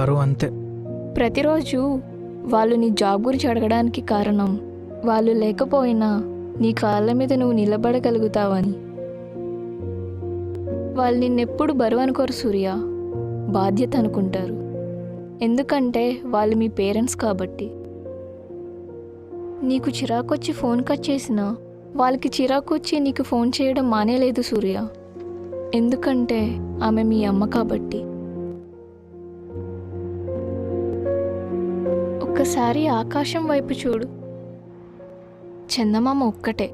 బరువు అంతే. ప్రతిరోజు వాళ్ళు నీ జాబ్ గురించి అడగడానికి కారణం వాళ్ళు లేకపోయినా నీ కాళ్ళ మీద నువ్వు నిలబడగలుగుతావని. వాళ్ళు నిన్నెప్పుడు బరువు అనుకోరు సూర్య, బాధ్యత అనుకుంటారు. ఎందుకంటే వాళ్ళు మీ పేరెంట్స్ కాబట్టి. నీకు చిరాకొచ్చి ఫోన్ కట్ చేసినా వాళ్ళకి చిరాకు వచ్చి నీకు ఫోన్ చేయడం మానేలేదు సూర్య. ఎందుకంటే ఆమె మీ అమ్మ కాబట్టి. ఒక్కసారి ఆకాశం వైపు చూడు. చందమామ ఒక్కటే,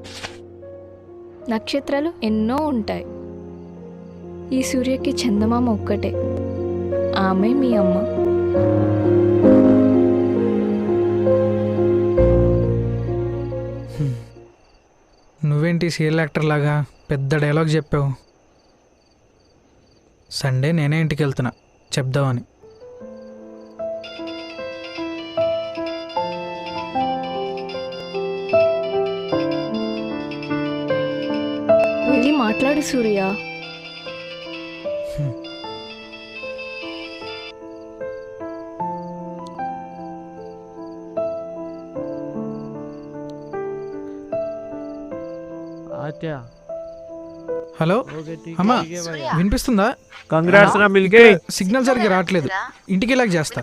నక్షత్రాలు ఎన్నో ఉంటాయి. ఈ సూర్యకి చందమామ ఒక్కటే, ఆమె మీ అమ్మ. నువ్వేంటి సీరియల్ యాక్టర్ లాగా పెద్ద డైలాగ్ చెప్పావు? సండే నేనే ఇంటికి వెళ్తున్నా చెప్దామని. వెళ్ళి మాట్లాడు సూర్య. హలో అమ్మా, వినిపిస్తుందా? కంగ్రాట్స్ రా మిల్కే. సిగ్నల్ సరిగ్గా రావట్లేదు, ఇంటికి వెళ్ళాక చేస్తా.